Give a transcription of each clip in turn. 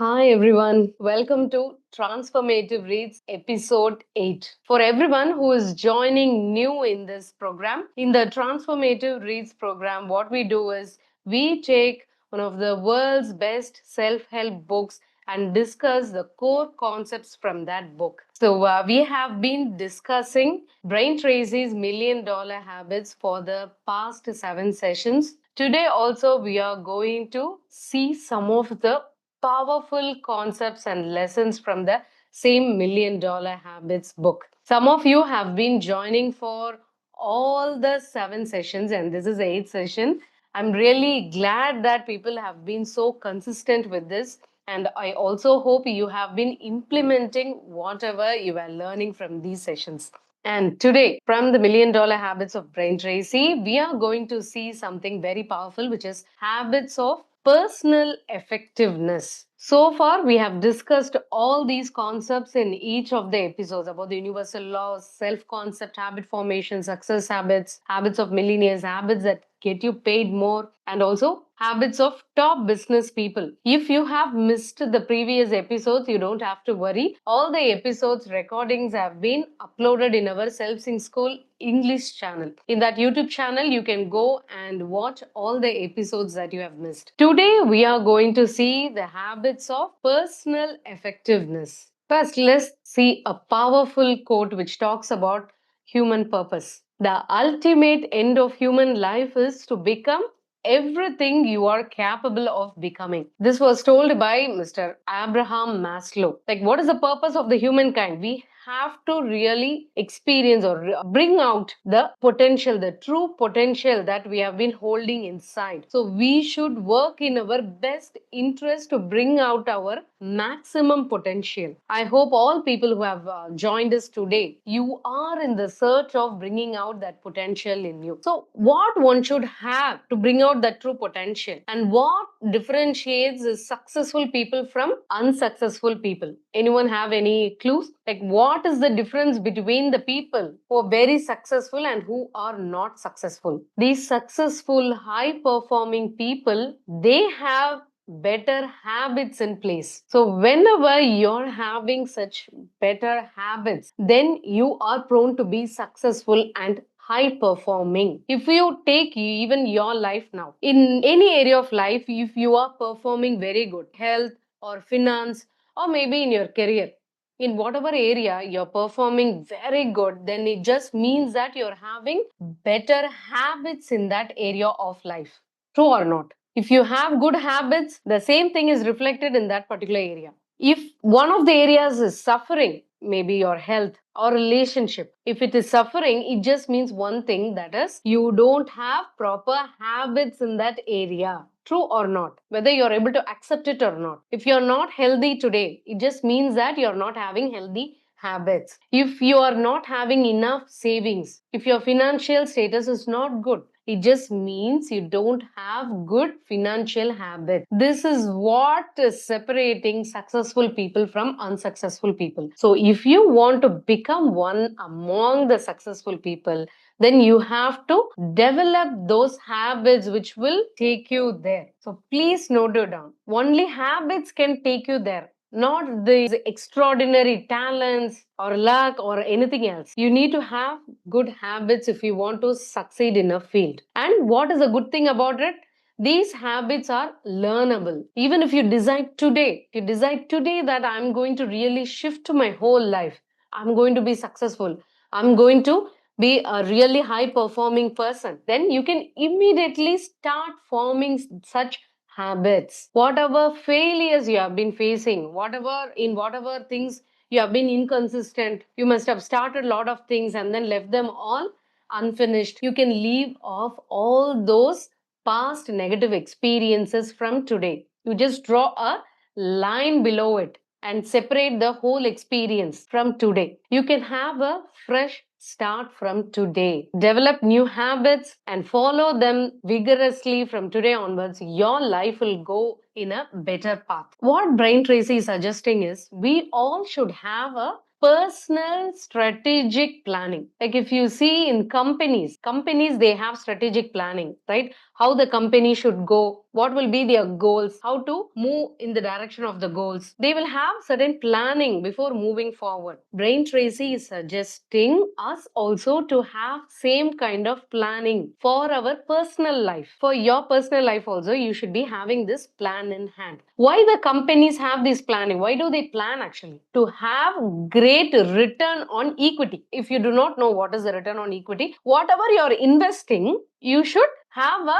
Hi everyone, welcome to Transformative Reads episode 8. For everyone who is joining new in this program, in the Transformative Reads program, what we do is we take one of the world's best self help books and discuss the core concepts from that book. So, we have been discussing Brain Tracy's $1 million Habits for the past 7 sessions. Today, also, we are going to see some of the powerful concepts and lessons from the same $1 million Habits book. Some of you have been joining for all the 7 sessions, and this is the 8th session. I'm really glad that people have been so consistent with this. And I also hope you have been implementing whatever you are learning from these sessions. And today, from the $1 million Habits of Brain Tracy, we are going to see something very powerful, which is habits of personal effectiveness. So far, we have discussed all these concepts in each of the episodes about the universal laws, self concept, habit formation, success habits, habits of millionaires, habits that get you paid more, and also habits of top business people. If you have missed the previous episodes, you don't have to worry. All the episodes recordings have been uploaded in our Self Sing School English channel. In that YouTube channel, you can go and watch all the episodes that you have missed. Today, we are going to see the habits of personal effectiveness. First, let's see a powerful quote which talks about human purpose. The ultimate end of human life is to become everything you are capable of becoming. This was told by Mr. Abraham Maslow. Like, what is the purpose of the humankind? We have to really experience or bring out the potential, the true potential that we have been holding inside. So, we should work in our best interest to bring out our maximum potential. I hope all people who have joined us today, you are in the search of bringing out that potential in you. So, what one should have to bring out that true potential, and what differentiates successful people from unsuccessful people? Anyone have any clues? Like, what is the difference between the people who are very successful and who are not successful? These successful, high performing people, they have better habits in place. So, whenever you're having such better habits, then you are prone to be successful and high performing. If you take even your life now, in any area of life, if you are performing very good, health or finance, or maybe in your career, in whatever area you're performing very good, then it just means that you're having better habits in that area of life. True or not? If you have good habits, the same thing is reflected in that particular area. If one of the areas is suffering, maybe your health or relationship, if it is suffering, it just means one thing, that is, you don't have proper habits in that area. True or not? Whether you're able to accept it or not. If you're not healthy today, it just means that you're not having healthy habits. If you are not having enough savings, if your financial status is not good, it just means you don't have good financial habits. This is what is separating successful people from unsuccessful people. So, if you want to become one among the successful people, then you have to develop those habits which will take you there. So, please note it down. Only habits can take you there, not these extraordinary talents or luck or anything else. You need to have good habits if you want to succeed in a field. And what is the good thing about it? These habits are learnable. Even if you decide today, that I'm going to really shift my whole life, I'm going to be successful, I'm going to be a really high performing person, then you can immediately start forming such habits. Whatever failures you have been facing, whatever things you have been inconsistent, you must have started a lot of things and then left them all unfinished. You can leave off all those past negative experiences from today. You just draw a line below it and separate the whole experience from today. You can have a fresh start from today. Develop new habits and follow them vigorously from today onwards. Your life will go in a better path. What Brain Tracy is suggesting is we all should have a personal strategic planning. Like, if you see in companies they have strategic planning, right? how the company should go, what will be their goals, how to move in the direction of the goals. They will have certain planning before moving forward. Brain Tracy is suggesting us also to have same kind of planning for our personal life. For your personal life also, you should be having this plan in hand. Why the companies have this planning? Why do they plan actually? To have great return on equity. If you do not know what is the return on equity, whatever you're investing, you should have a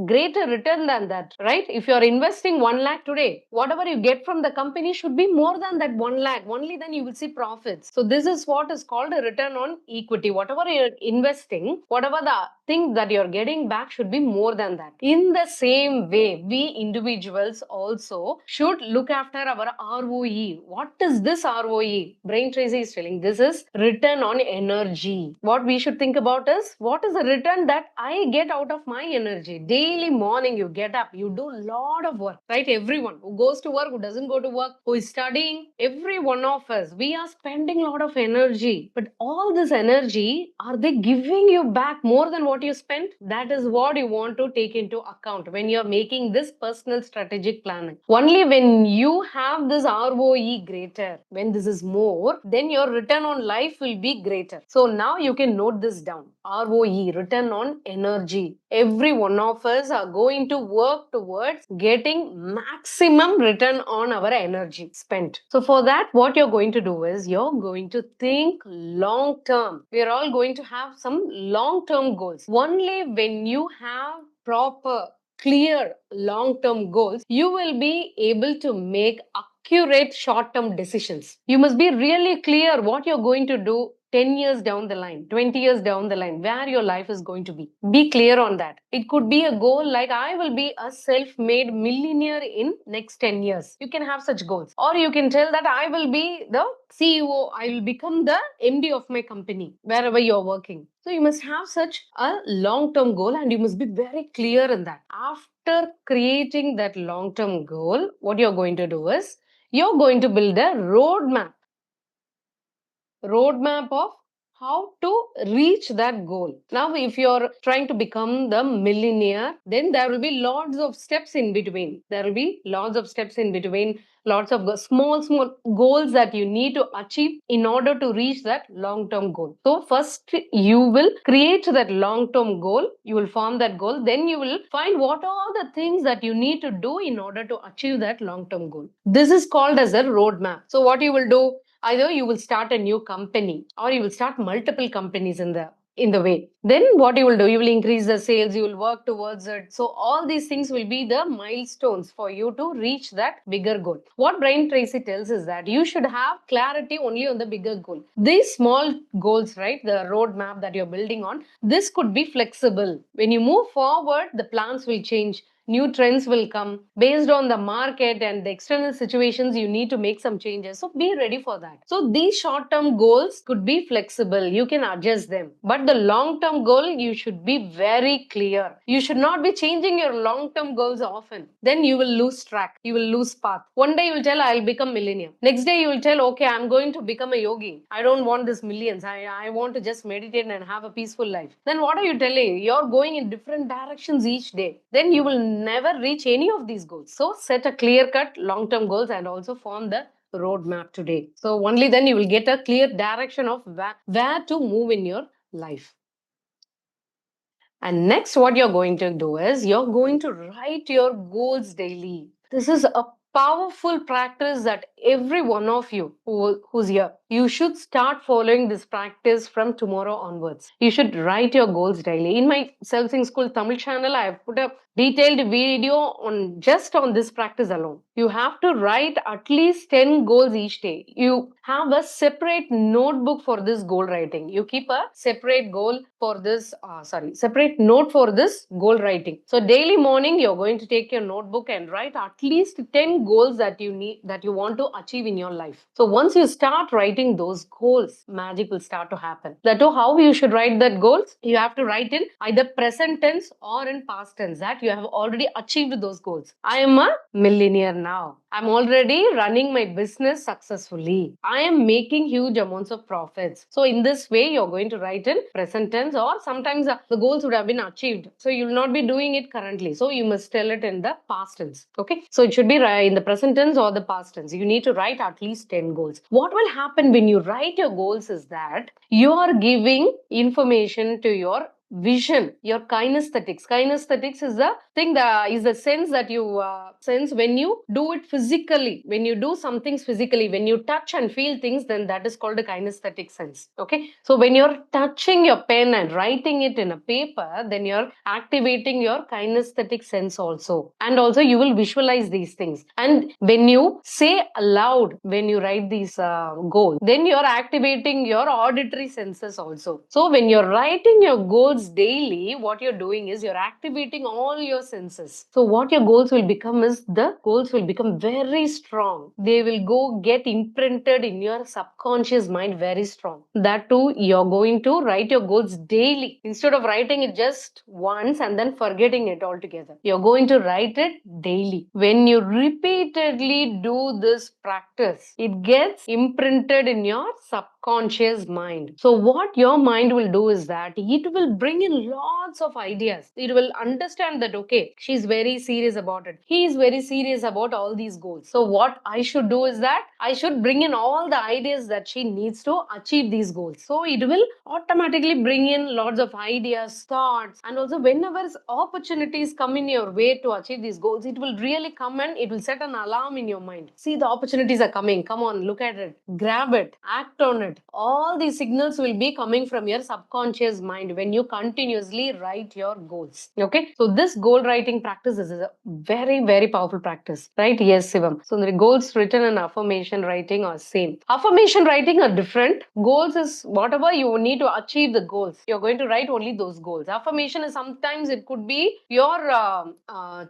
greater return than that, right? If you're investing 1 lakh today, whatever you get from the company should be more than that 1 lakh. Only then you will see profits. So this is what is called a return on equity. Whatever you're investing, whatever the thing that you're getting back should be more than that. In the same way, we individuals also should look after our ROE. What is this ROE? Brain Tracy is telling this is return on energy. What we should think about is what is the return that I get out of my energy. Daily morning you get up, you do a lot of work, right? Everyone who goes to work, who doesn't go to work, who is studying, every one of us, we are spending a lot of energy. But all this energy, are they giving you back more than what you spent? That is what you want to take into account when you're making this personal strategic planning. Only when you have this ROE greater, when this is more, then your return on life will be greater. So now you can note this down. ROE, return on energy. Every one of us are going to work towards getting maximum return on our energy spent. So for that, what you're going to do is you're going to think long term. We're all going to have some long term goals. Only when you have proper clear long term goals, you will be able to make accurate short term decisions. You must be really clear what you're going to do 10 years down the line, 20 years down the line, where your life is going to be. Be clear on that. It could be a goal like I will be a self-made millionaire in next 10 years. You can have such goals. Or you can tell that I will be the CEO, I will become the MD of my company, wherever you're working. So you must have such a long-term goal and you must be very clear in that. After creating that long-term goal, what you're going to do is you're going to build a roadmap of how to reach that goal. Now, if you're trying to become the millionaire, then there will be lots of steps in between. There will be lots of steps in between, lots of small goals that you need to achieve in order to reach that long-term goal. So first, you will create that long-term goal. You will form that goal. Then you will find what are the things that you need to do in order to achieve that long-term goal. This is called as a roadmap. So what you will do, either you will start a new company or you will start multiple companies in the way. Then what you will do, you will increase the sales, you will work towards it. So all these things will be the milestones for you to reach that bigger goal. What Brain Tracy tells is that you should have clarity only on the bigger goal. These small goals, right, the roadmap that you're building on, this could be flexible. When you move forward, the plans will change. New trends will come based on the market and the external situations. You need to make some changes, so be ready for that. So these short term goals could be flexible, you can adjust them, but the long term goal, you should be very clear. You should not be changing your long term goals often. Then you will lose track, you will lose path. One day you will tell I'll become millionaire, next day you will tell okay, I'm going to become a yogi, I don't want this millions, I want to just meditate and have a peaceful life. Then what are you telling? You're going in different directions each day. Then you will never reach any of these goals. So set a clear cut long term goals and also form the roadmap today. So only then you will get a clear direction of where to move in your life. And next, what you're going to do is you're going to write your goals daily. This is a powerful practice that every one of you who's here, you should start following this practice from tomorrow onwards. You should write your goals daily. In my Self-Sing School Tamil channel, I have put a detailed video on just on this practice alone. You have to write at least 10 goals each day. You have a separate notebook for this goal writing. You keep a separate goal for this, separate note for this goal writing. So daily morning, you're going to take your notebook and write at least 10 goals that you want to achieve in your life. So once you start writing those goals, magic will start to happen. That too, how you should write that goals? You have to write in either present tense or in past tense that you have already achieved those goals. I am a millionaire now. I'm already running my business successfully. I am making huge amounts of profits. So in this way, you're going to write in present tense, or sometimes the goals would have been achieved. So you will not be doing it currently. So you must tell it in the past tense. Okay. So it should be in the present tense or the past tense. You need to write at least 10 goals. What will happen when you write your goals is that you are giving information to your vision, your kinesthetics. Kinesthetics is the thing that is the sense that you sense when you do it physically. When you do some things physically, when you touch and feel things, then that is called a kinesthetic sense. Okay. So when you're touching your pen and writing it in a paper, then you're activating your kinesthetic sense also. And also you will visualize these things. And when you say aloud, when you write these goals, then you're activating your auditory senses also. So when you're writing your goals daily, what you're doing is you're activating all your senses. So what your goals will become is the goals will become very strong. They will go get imprinted in your subconscious mind very strong. That too, you're going to write your goals daily instead of writing it just once and then forgetting it altogether. You're going to write it daily. When you repeatedly do this practice, it gets imprinted in your subconscious mind. So what your mind will do is that it will bring in lots of ideas. It will understand that, okay, she's very serious about it. He is very serious about all these goals. So what I should do is that I should bring in all the ideas that she needs to achieve these goals. So it will automatically bring in lots of ideas, thoughts, and also whenever opportunities come in your way to achieve these goals, it will really come and it will set an alarm in your mind. See, the opportunities are coming. Come on, look at it, grab it, act on it. All these signals will be coming from your subconscious mind when you continuously write your goals. Okay, so this goal writing practice is a very, very powerful practice, right? Yes, Sivam. So the goals written and affirmation writing are same. Affirmation writing are different. Goals is whatever you need to achieve the goals. You're going to write only those goals. Affirmation is sometimes it could be your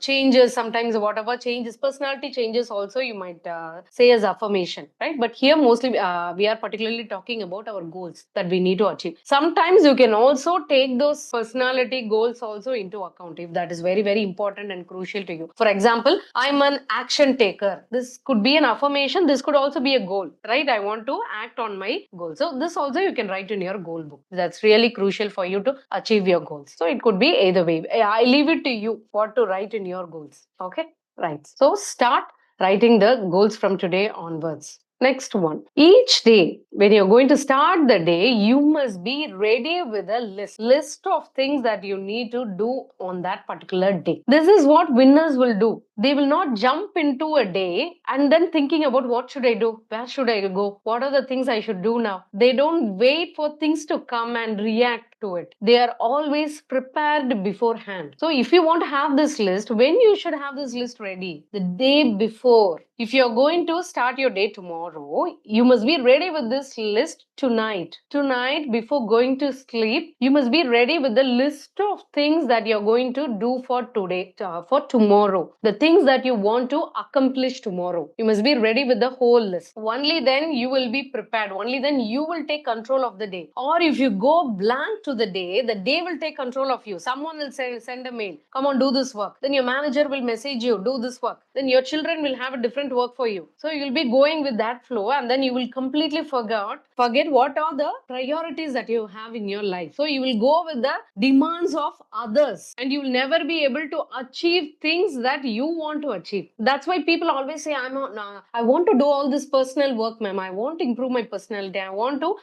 changes, sometimes whatever changes, personality changes also you might say as affirmation, right? But here mostly we are particularly talking about our goals that we need to achieve. Sometimes you can also take those personality goals also into account if that is very, very important and crucial to you. For example, I'm an action taker. This could be an affirmation. This could also be a goal, right? I want to act on my goal. So this also you can write in your goal book. That's really crucial for you to achieve your goals. So it could be either way. I leave it to you what to write in your goals. Okay, right. So start writing the goals from today onwards. Next one. Each day, when you're going to start the day, you must be ready with a list of things that you need to do on that particular day. This is what winners will do. They will not jump into a day and then thinking about what should I do? Where should I go? What are the things I should do now? They don't wait for things to come and react to it. They are always prepared beforehand. So if you want to have this list, when you should have this list ready? The day before. If you're going to start your day tomorrow, you must be ready with this list tonight. Tonight, before going to sleep, you must be ready with the list of things that you're going to do for today, for tomorrow. The things that you want to accomplish tomorrow. You must be ready with the whole list. Only then you will be prepared. Only then you will take control of the day. Or if you go blank to the day will take control of you. Someone will say, send a mail, come on, do this work. Then your manager will message you, do this work. Then your children will have a different work for you. So you'll be going with that flow and then you will completely forget what are the priorities that you have in your life. So you will go with the demands of others and you will never be able to achieve things that you want to achieve. That's why people always say, I want to do all this personal work, ma'am. I want to improve my personality. I want to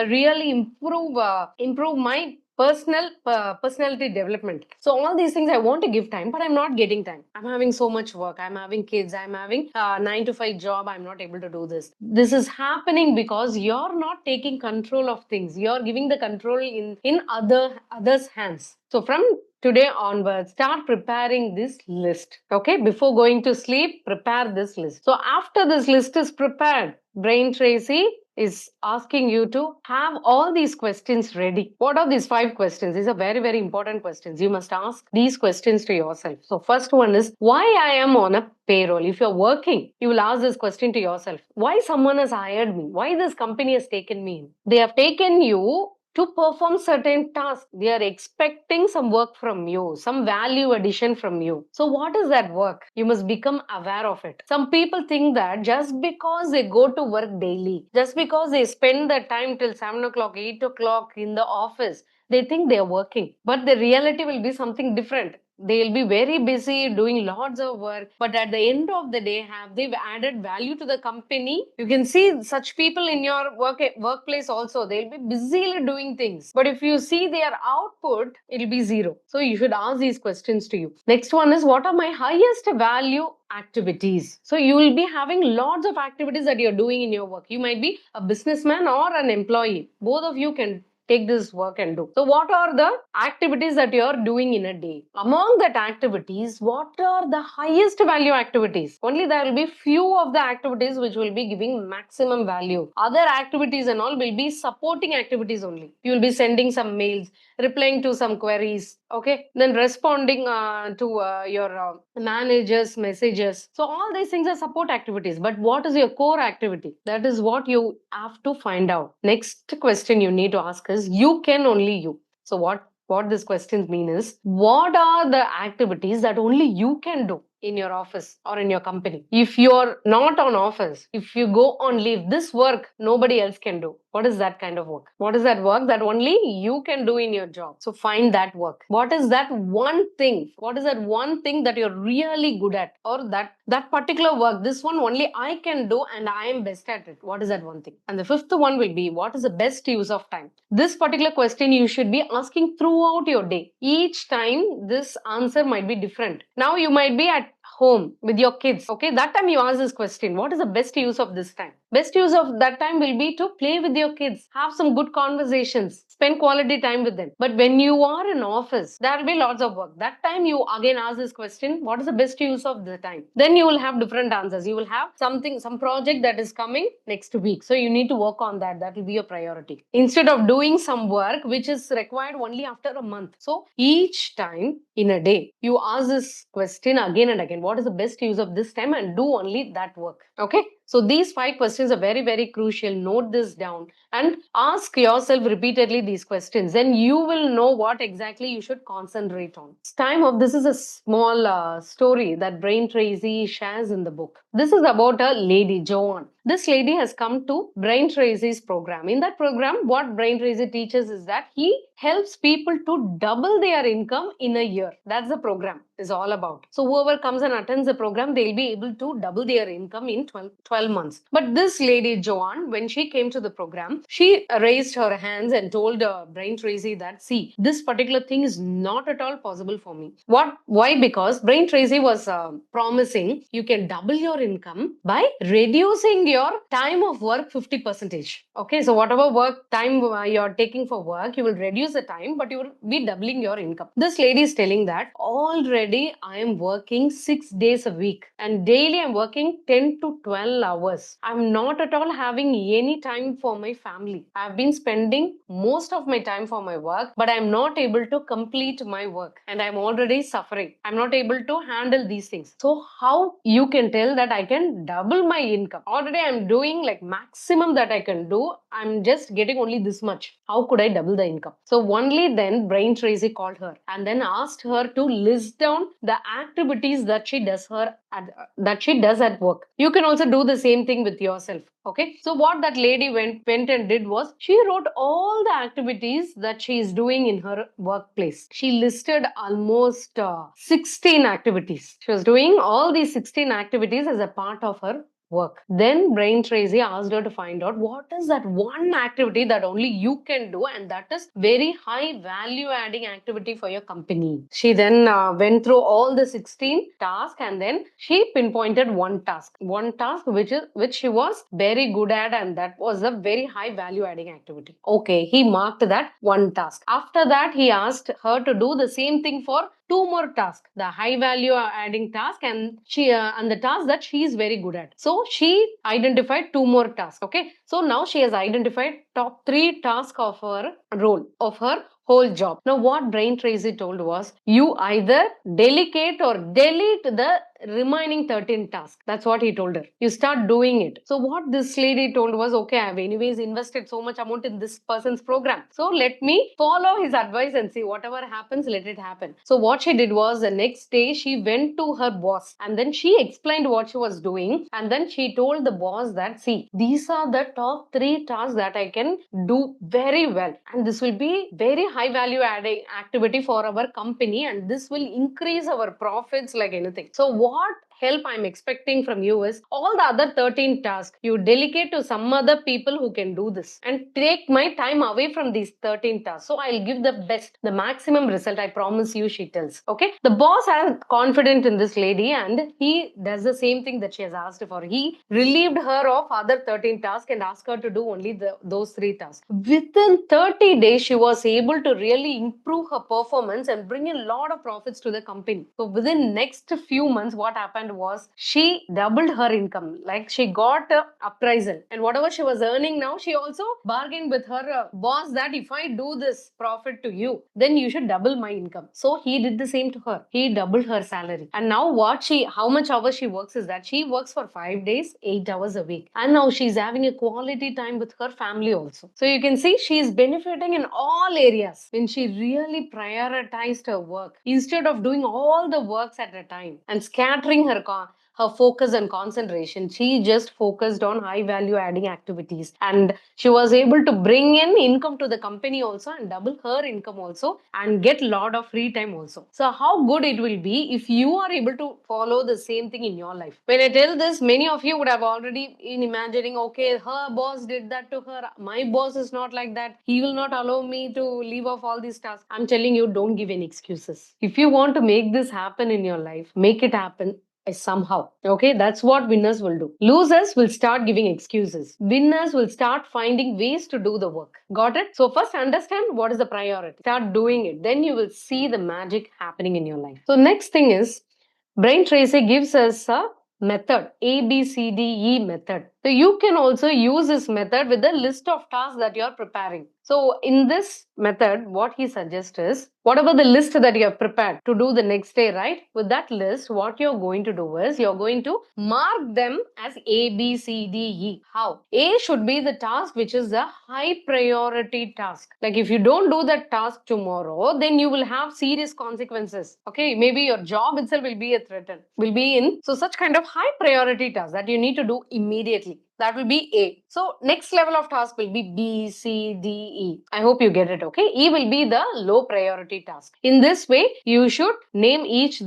really improve my personality development. So all these things I want to give time, but I'm not getting time. I'm having so much work. I'm having kids. I'm having 9 to 5 job. I'm not able to do this. This is happening because you're not taking control of things. You're giving the control in others' hands. So from today onwards, start preparing this list. Okay, before going to sleep, prepare this list. So after this list is prepared, Brain Tracy is asking you to have all these questions ready. What are these 5 questions? These are very, very important questions. You must ask these questions to yourself. So first one is, why I am on a payroll? If you're working, you will ask this question to yourself. Why someone has hired me? Why this company has taken me in? They have taken you to perform certain tasks. They are expecting some work from you, some value addition from you. So what is that work? You must become aware of it. Some people think that just because they go to work daily, just because they spend the time till 7 o'clock, 8 o'clock in the office, they think they are working. But the reality will be something different. They'll be very busy doing lots of work, but at the end of the day, have they added value to the company? You can see such people in your workplace also. They'll be busily doing things, but if you see their output, it'll be zero. So you should ask these questions to you. Next one is, what are my highest value activities? So you will be having lots of activities that you're doing in your work. You might be a businessman or an employee. Both of you can take this work and do. So what are the activities that you're doing in a day? Among that activities, what are the highest value activities? Only there will be few of the activities which will be giving maximum value. Other activities and all will be supporting activities only. You will be sending some mails, replying to some queries, okay, then responding to your managers messages. So all these things are support activities, but what is your core activity? That is what you have to find out. Next question you need to ask is, you can only you. So what this question mean is, what are the activities that only you can do in your office or in your company? If you're not on office, if you go on leave, this work nobody else can do. What is that kind of work? What is that work that only you can do in your job? So find that work. What is that one thing? What is that one thing that you're really good at? Or that particular work, this one only I can do and I am best at it. What is that one thing? And the fifth one will be, what is the best use of time? This particular question you should be asking throughout your day. Each time this answer might be different. Now you might be at home with your kids. Okay, that time you ask this question, what is the best use of this time? Best use of that time will be to play with your kids, have some good conversations, spend quality time with them. But when you are in office, there will be lots of work. That time you again ask this question, what is the best use of the time? Then you will have different answers. You will have some project that is coming next week. So you need to work on that. That will be your priority. Instead of doing some work which is required only after a month. So each time in a day, you ask this question again and again. What is the best use of this time, and do only that work. Okay. So these 5 questions are very, very crucial. Note this down and ask yourself repeatedly these questions. Then you will know what exactly you should concentrate on. This is a small story that Brain Tracy shares in the book. This is about a lady, Joan. This lady has come to Brain Tracy's program. In that program, what Brain Tracy teaches is that he helps people to double their income in a year. That's the program is all about. So whoever comes and attends the program, they'll be able to double their income in 12 months. But this lady, Joanne, when she came to the program, she raised her hands and told Brain Tracy that, see, this particular thing is not at all possible for me. Why? Because Brain Tracy was promising you can double your income by reducing your time of work 50%. Okay, so whatever work time you're taking for work, you will reduce the time, but you will be doubling your income. This lady is telling that already I am working 6 days a week and daily I'm working 10 to 12 hours. I'm not at all having any time for my family. I've been spending most of my time for my work, but I'm not able to complete my work and I'm already suffering. I'm not able to handle these things. So how you can tell that I can double my income? Already I'm doing like maximum that I can do. I'm just getting only this much. How could I double the income? So only then Brain Tracy called her and then asked her to list down the activities that she does at work. You can also do the same thing with yourself. Okay. So what that lady went and did was, she wrote all the activities that she is doing in her workplace. She listed almost 16 activities. She was doing all these 16 activities as a part of her work. Then Brain Tracy asked her to find out what is that one activity that only you can do, and that is very high value adding activity for your company. She then went through all the 16 tasks and then she pinpointed one task which she was very good at, and that was a very high value adding activity. Okay, he marked that one task. After that, he asked her to do the same thing for 2 more tasks, the high value adding task and the task that she is very good at. So she identified 2 more tasks. Okay, so now she has identified top 3 tasks of her role, of her whole job. Now, what Brain Tracy told was, you either delegate or delete the remaining 13 tasks. That's what he told her. You start doing it. So what this lady told was, okay, I've anyways invested so much amount in this person's program. So let me follow his advice and see whatever happens, let it happen. So what she did was, the next day she went to her boss and then she explained what she was doing. And then she told the boss that, see, these are the top 3 tasks that I can do very well. And this will be very high value adding activity for our company. And this will increase our profits like anything. So what help I'm expecting from you is, all the other 13 tasks you delegate to some other people who can do this and take my time away from these 13 tasks. So I'll give the best, the maximum result. I promise you, she tells. Okay. The boss has confidence in this lady and he does the same thing that she has asked for. He relieved her of other 13 tasks and asked her to do only those 3 tasks. Within 30 days, she was able to really improve her performance and bring in a lot of profits to the company. So within next few months, what happened was, she doubled her income. Like, she got a appraisal, and whatever she was earning now, she also bargained with her boss that if I do this profit to you, then you should double my income. So he did the same to her. He doubled her salary. And now how much hours she works is that she works for 5 days, 8 hours a week. And now she's having a quality time with her family also. So you can see she's benefiting in all areas when she really prioritized her work instead of doing all the works at a time and scattering her focus and concentration. She just focused on high value adding activities, and she was able to bring in income to the company also and double her income also and get a lot of free time also. So how good it will be if you are able to follow the same thing in your life. When I tell this, many of you would have already been imagining, okay, her boss did that to her, my boss is not like that, he will not allow me to leave off all these tasks. I'm telling you, don't give any excuses. If you want to make this happen in your life, make it happen somehow. Okay, that's what winners will do. Losers will start giving excuses. Winners will start finding ways to do the work. Got it? So first understand what is the priority. Start doing it. Then you will see the magic happening in your life. So next thing is, Brain Tracy gives us a method, ABCDE method. So you can also use this method with the list of tasks that you are preparing. So in this method, what he suggests is, whatever the list that you have prepared to do the next day, right? With that list, what you're going to do is, you're going to mark them as A, B, C, D, E. How? A should be the task which is a high priority task. Like, if you don't do that task tomorrow, then you will have serious consequences. Okay, maybe your job itself will be a threat, will be in. So such kind of high priority task that you need to do immediately. That will be A. So next level of task will be B, C, D, E. I hope you get it, okay? E will be the low priority task. In this way, you should name each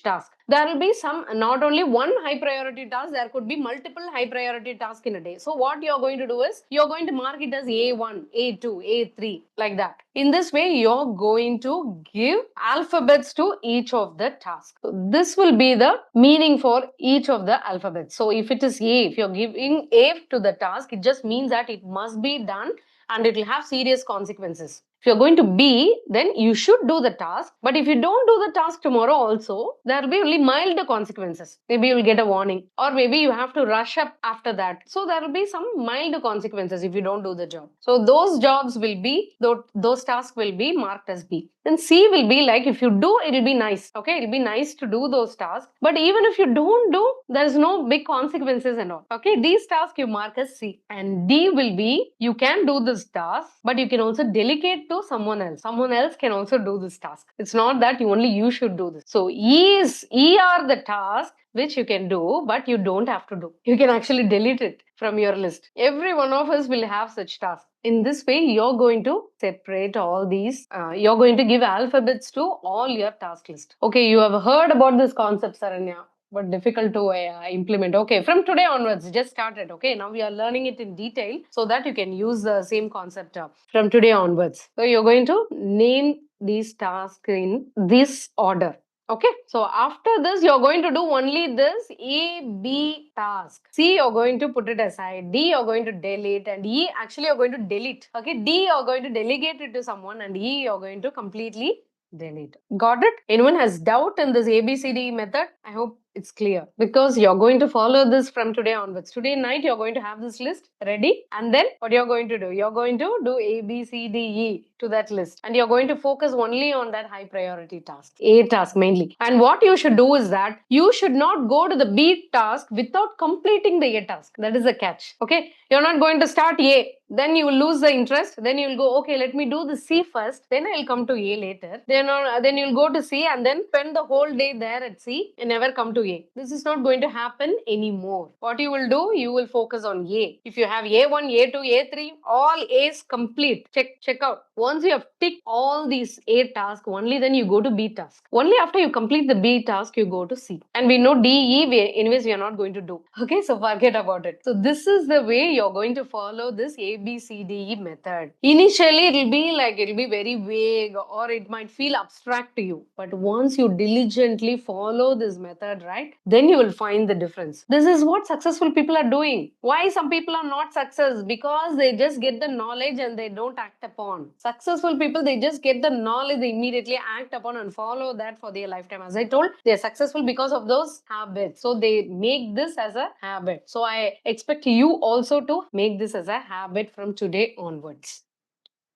task. There will be not only one high priority task, there could be multiple high priority tasks in a day. So what you're going to do is, you're going to mark it as A1, A2, A3, like that. In this way, you're going to give alphabets to each of the tasks. So this will be the meaning for each of the alphabets. So if it is A, if you're giving A to the task, it just means that it must be done and it will have serious consequences. If you're going to B, then you should do the task. But if you don't do the task tomorrow also, there will be only mild consequences. Maybe you'll get a warning, or maybe you have to rush up after that. So there will be some mild consequences if you don't do the job. So those jobs will be, those tasks will be marked as B. Then C will be like, if you do, it'll be nice. Okay, it'll be nice to do those tasks. But even if you don't do, there's no big consequences and all. Okay, these tasks you mark as C. And D will be, you can do this task, but you can also delegate to someone else. Someone else can also do this task. It's not that only you should do this. So E are the tasks which you can do, but you don't have to do. You can actually delete it from your list. Every one of us will have such tasks. In this way, you're going to separate all these. You're going to give alphabets to all your task list. Okay, you have heard about this concept, Saranya, but difficult to implement. Okay, from today onwards, just start it. Okay, now we are learning it in detail so that you can use the same concept from today onwards. So you're going to name these tasks in this order. Okay, so after this, you're going to do only this A, B task. C, you're going to put it aside. D, you're going to delete. And E, actually, you're going to delete. Okay, D, you're going to delegate it to someone. And E, you're going to completely delete. Got it? Anyone has doubt in this ABCD method? I hope It's clear because you're going to follow this from today onwards. Today night, you're going to have this list ready. And then what you're going to do? You're going to do A, B, C, D, E to that list. And you're going to focus only on that high priority task, A task mainly. And what you should do is that you should not go to the B task without completing the A task. That is the catch. Okay. You're not going to start A, then you will lose the interest. Then you'll go, okay, let me do the C first. Then I'll come to A later. Then you'll go to C and then spend the whole day there at C and never come to A. This is not going to happen anymore. What you will do, you will focus on A. If you have A1, A2, A3, all A's complete. Check out. Once you have ticked all these A tasks, only then you go to B task. Only after you complete the B task, you go to C. And we know D, E, anyways, we are not going to do. Okay, so forget about it. So this is the way you're going to follow this A, B, C, D, E method. Initially, it'll be very vague or it might feel abstract to you. But once you diligently follow this method, right, then you will find the difference. This is what successful people are doing. Why some people are not success? Because they just get the knowledge and they don't act upon. Successful people, they just get the knowledge, they immediately act upon and follow that for their lifetime. As I told, they are successful because of those habits. So they make this as a habit. So I expect you also to make this as a habit from today onwards.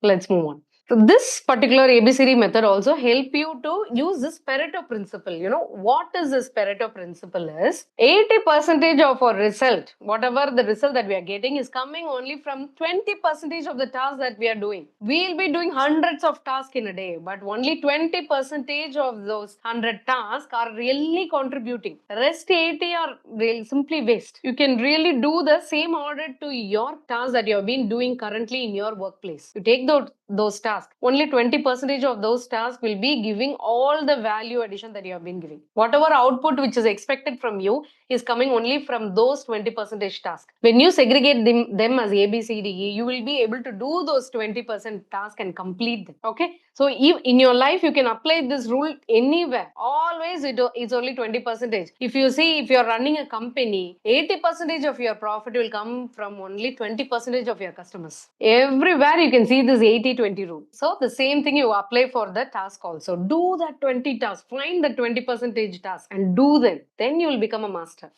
Let's move on. So this particular ABCD method also help you to use this Pareto principle. You know, what is this Pareto principle is 80% of our result, whatever the result that we are getting is coming only from 20% of the tasks that we are doing. We'll be doing hundreds of tasks in a day, but only 20% of those 100 tasks are really contributing. Rest 80 are really simply waste. You can really do the same order to your tasks that you have been doing currently in your workplace. You take those tasks. Only 20% of those tasks will be giving all the value addition that you have been giving. Whatever output which is expected from you is coming only from those 20% tasks. When you segregate them as A, B, C, D, E, you will be able to do those 20% tasks and complete them. Okay. So in your life, you can apply this rule anywhere. Always it's only 20%. If you see, if you're running a company, 80% of your profit will come from only 20% of your customers. Everywhere you can see this 80-20 rule. So the same thing you apply for the task also. Do that 20 task. Find the 20% task and do them. Then you will become a master.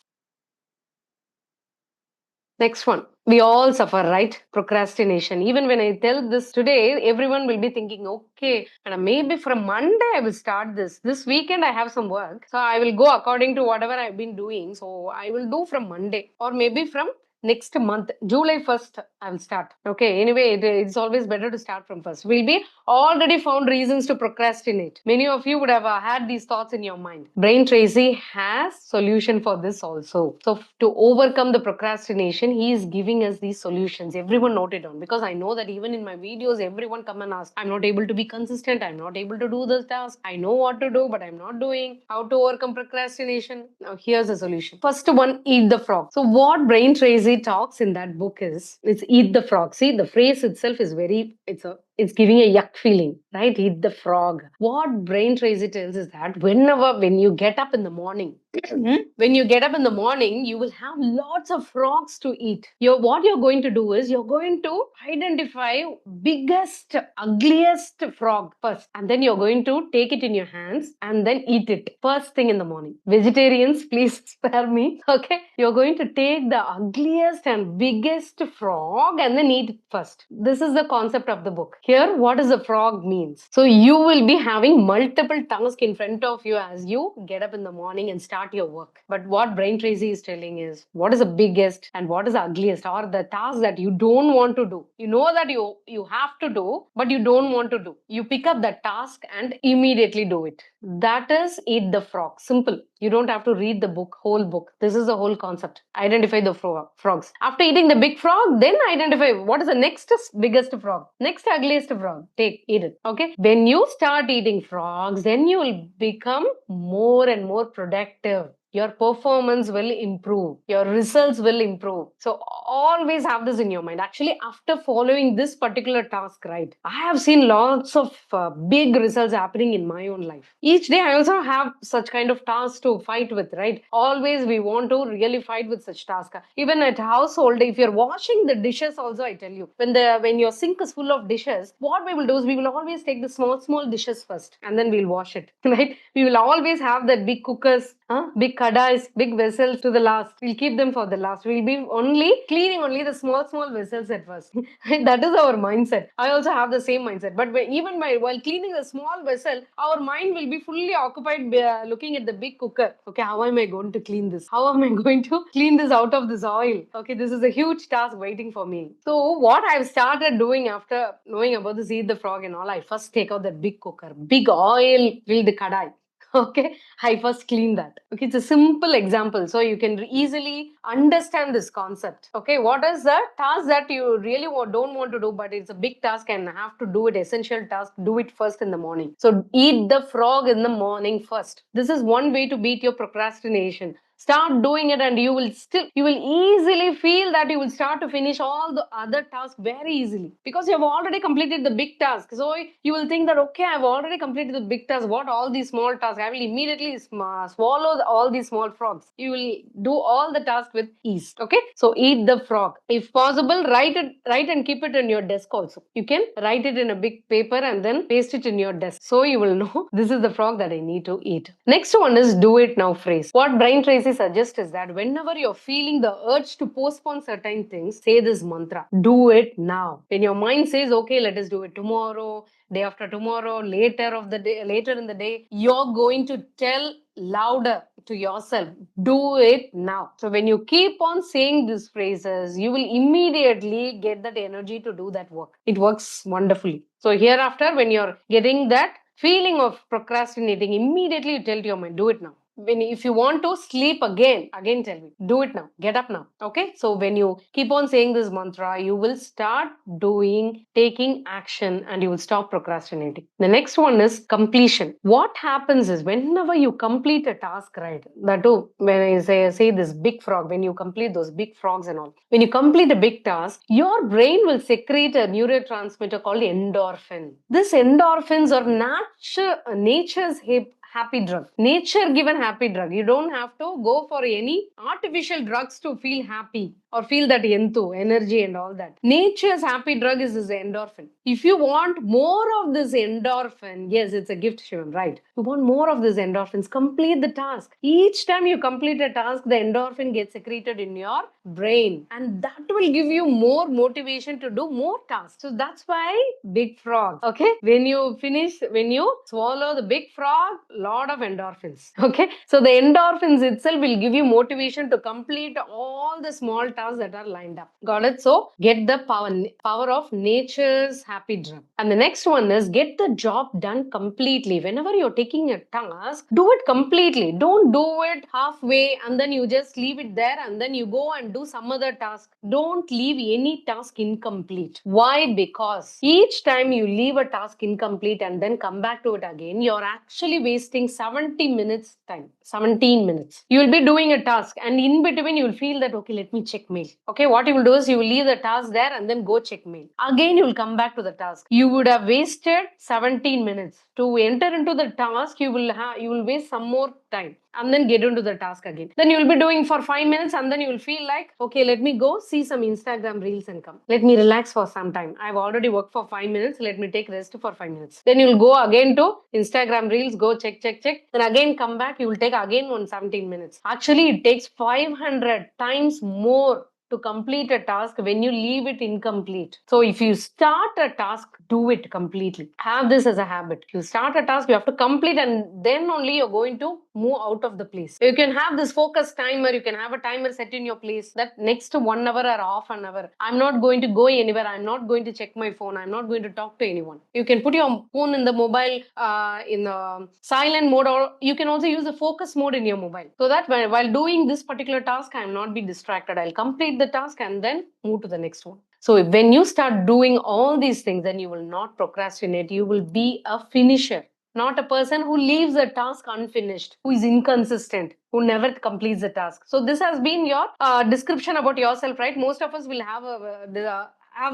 Next one. We all suffer, right? Procrastination. Even when I tell this today, everyone will be thinking, okay, and maybe from Monday I will start this. This weekend I have some work. So I will go according to whatever I've been doing. So I will do from Monday or maybe from next month, July 1st, I will start. Okay, anyway, it's always better to start from first. We'll be already found reasons to procrastinate. Many of you would have had these thoughts in your mind. Brain Tracy has solution for this also. So to overcome the procrastination, he is giving us these solutions. Everyone note it down because I know that even in my videos, everyone come and ask, I'm not able to be consistent. I'm not able to do this task. I know what to do, but I'm not doing. How to overcome procrastination? Now here's a solution. First one, eat the frog. So what Brain Tracy talks in that book is, it's eat the frog. See, the phrase itself is it's giving a yuck feeling, right? Eat the frog. What Brain Tracy tells is that when you get up in the morning, when you get up in the morning, you will have lots of frogs to eat. What you're going to do is you're going to identify biggest, ugliest frog first, and then you're going to take it in your hands and then eat it first thing in the morning. Vegetarians, please spare me. Okay, you're going to take the ugliest and biggest frog and then eat it first. This is the concept of the book. Here, what does a frog means? So you will be having multiple tasks in front of you as you get up in the morning and start your work. But what Brain Tracy is telling is, what is the biggest and what is the ugliest, or the task that you don't want to do. You know that you have to do, but you don't want to do. You pick up that task and immediately do it. That is eat the frog. Simple. You don't have to read the book, whole book. This is the whole concept. Identify the frogs. After eating the big frog, then identify what is the next biggest frog, next ugliest frog. Eat it. Okay. When you start eating frogs, then you will become more and more productive. Your performance will improve. Your results will improve. So always have this in your mind. Actually, after following this particular task, right, I have seen lots of big results happening in my own life. Each day, I also have such kind of tasks to fight with, right? Always we want to really fight with such tasks. Even at household, if you're washing the dishes also, I tell you, when your sink is full of dishes, what we will do is we will always take the small dishes first and then we'll wash it, right? We will always have that big cookers Big kadais, big vessels to the last. We'll keep them for the last. We'll be only cleaning only the small vessels at first. That is our mindset. I also have the same mindset. But even while cleaning the small vessel, our mind will be fully occupied looking at the big cooker. Okay, how am I going to clean this? How am I going to clean this out of this oil? Okay, this is a huge task waiting for me. So what I've started doing after knowing about this eat the frog and all, I first take out that big cooker, big oil filled kadai. Okay, I first clean that. Okay, it's a simple example so you can easily understand this concept. Okay, what is the task that you really don't want to do, but it's a big task and have to do it, essential task, do it first in the morning. So eat the frog in the morning first. This is one way to beat your procrastination. Start doing it and you will easily feel that you will start to finish all the other tasks very easily because you have already completed the big task. So you will think that, okay, I've already completed the big task. What all these small tasks? I will immediately swallow all these small frogs. You will do all the tasks with ease. Okay, so eat the frog. If possible, write and keep it in your desk also. You can write it in a big paper and then paste it in your desk. So you will know this is the frog that I need to eat. Next one is do it now phrase. What Brian Tracy suggests is that whenever you're feeling the urge to postpone certain things, say this mantra, do it now. When your mind says, okay, let us do it tomorrow, day after tomorrow, later in the day, you're going to tell louder to yourself, do it now. So when you keep on saying these phrases, you will immediately get that energy to do that work. It works wonderfully. So hereafter, when you're getting that feeling of procrastinating, immediately you tell to your mind, do it now. If you want to sleep again tell me, do it now, get up now. Okay, so when you keep on saying this mantra, you will start taking action, and you will stop procrastinating. The next one is completion. What happens is whenever you complete a task, right, that too, when I say this big frog, when you complete those big frogs and all, when you complete a big task, your brain will secrete a neurotransmitter called endorphin. This endorphins are nature's happy drug, nature given happy drug. You don't have to go for any artificial drugs to feel happy or feel that energy and all that. Nature's happy drug is this endorphin. If you want more of this endorphin, yes, it's a gift, Shivam, right? You want more of these endorphins, complete the task. Each time you complete a task, the endorphin gets secreted in your brain, and that will give you more motivation to do more tasks. So that's why big frog. Okay, when you swallow the big frog, lot of endorphins. Okay, so the endorphins itself will give you motivation to complete all the small tasks that are lined up. Got it? So get the power of nature's happy drug. And the next one is get the job done completely. Whenever you're taking a task, do it completely. Don't do it halfway and then you just leave it there and then you go and do some other task. Don't leave any task incomplete. Why? Because each time you leave a task incomplete and then come back to it again, you're actually wasting 70 minutes time. 17 minutes. You will be doing a task and in between you will feel that, okay, let me check mail. Okay, what you will do is you will leave the task there and then go check mail. Again, you will come back to the task. You would have wasted 17 minutes. To enter into the task, you will waste some more time and then get into the task again. Then you will be doing for 5 minutes and then you will feel like, okay, let me go see some Instagram reels and come. Let me relax for some time. I've already worked for 5 minutes. Let me take rest for 5 minutes. Then you will go again to Instagram reels, go check. Then again come back. You will take again 17 minutes. Actually, it takes 500 times more to complete a task when you leave it incomplete. So if you start a task, do it completely. Have this as a habit. You start a task, you have to complete, and then only you're going to move out of the place. You can have this focus timer. You can have a timer set in your place that next 1 hour or half an hour, I'm not going to go anywhere. I'm not going to check my phone. I'm not going to talk to anyone. You can put your phone in the mobile in the silent mode, or you can also use the focus mode in your mobile, so that while doing this particular task, I'm not be distracted. I'll complete the task and then move to the next one. So when you start doing all these things, then you will not procrastinate. You will be a finisher, not a person who leaves a task unfinished, who is inconsistent, who never completes the task. So this has been your description about yourself, right? Most of us will have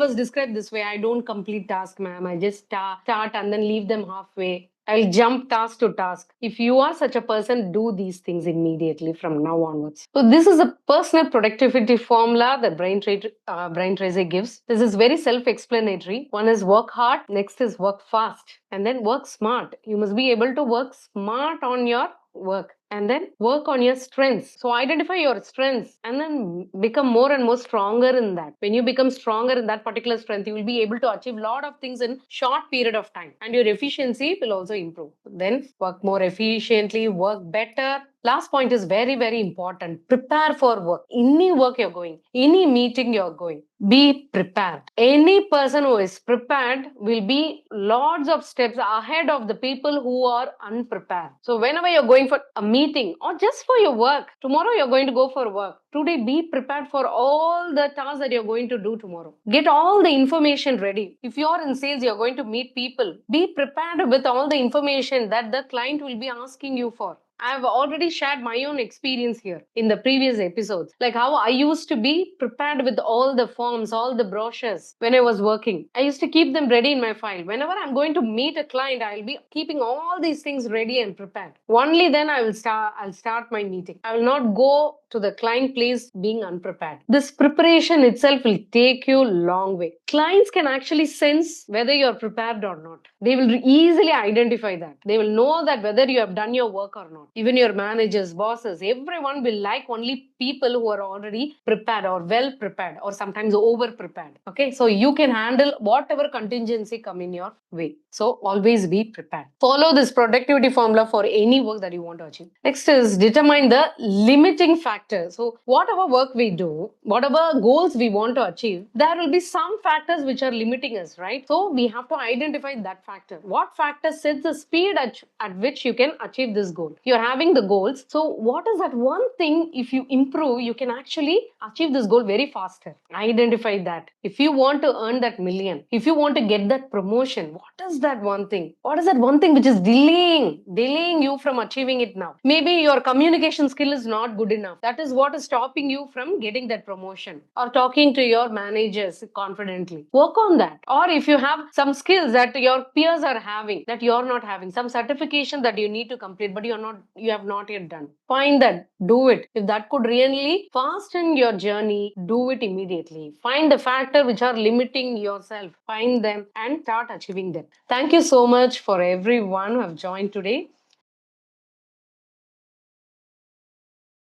us described this way. I don't complete task, ma'am. I just start and then leave them halfway. I'll jump task to task. If you are such a person, do these things immediately from now onwards. So this is a personal productivity formula that Brian Tracy gives. This is very self-explanatory. One is work hard, next is work fast, and then work smart. You must be able to work smart on your work and then work on your strengths. So identify your strengths and then become more and more stronger in that. When you become stronger in that particular strength, you will be able to achieve a lot of things in short period of time, and your efficiency will also improve. Then work more efficiently, work better. Last point is very, very important. Prepare for work. Any work you're going, any meeting you're going, be prepared. Any person who is prepared will be lots of steps ahead of the people who are unprepared. So whenever you're going for a meeting or just for your work, tomorrow you're going to go for work. Today, be prepared for all the tasks that you're going to do tomorrow. Get all the information ready. If you're in sales, you're going to meet people. Be prepared with all the information that the client will be asking you for. I've already shared my own experience here in the previous episodes, like how I used to be prepared with all the forms, all the brochures when I was working. I used to keep them ready in my file. Whenever I'm going to meet a client, I'll be keeping all these things ready and prepared. Only then I'll start my meeting. I will not go to the client place being unprepared. This preparation itself will take you a long way. Clients can actually sense whether you're prepared or not. They will easily identify that. They will know that whether you have done your work or not. Even your managers, bosses, everyone will like only people who are already prepared or well prepared or sometimes over prepared. Okay, so you can handle whatever contingency come in your way. So always be prepared. Follow this productivity formula for any work that you want to achieve. Next is determine the limiting factors. So whatever work we do, whatever goals we want to achieve, there will be some factors which are limiting us, right? So we have to identify that factor. What factor sets the speed at which you can achieve this goal? You're having the goals. So what is that one thing, if you improve, you can actually achieve this goal very faster? Identify that. If you want to earn that million, if you want to get that promotion, what is that one thing? What is that one thing which is delaying you from achieving it now? Maybe your communication skill is not good enough. That is what is stopping you from getting that promotion or talking to your managers confidently. Work on that. Or if you have some skills that your peers are having that you're not having, some certification that you need to complete but you have not yet done, find that, do it. If that could really fasten your journey, do it immediately. Find the factor which are limiting yourself, find them and start achieving them. Thank you so much for everyone who have joined today.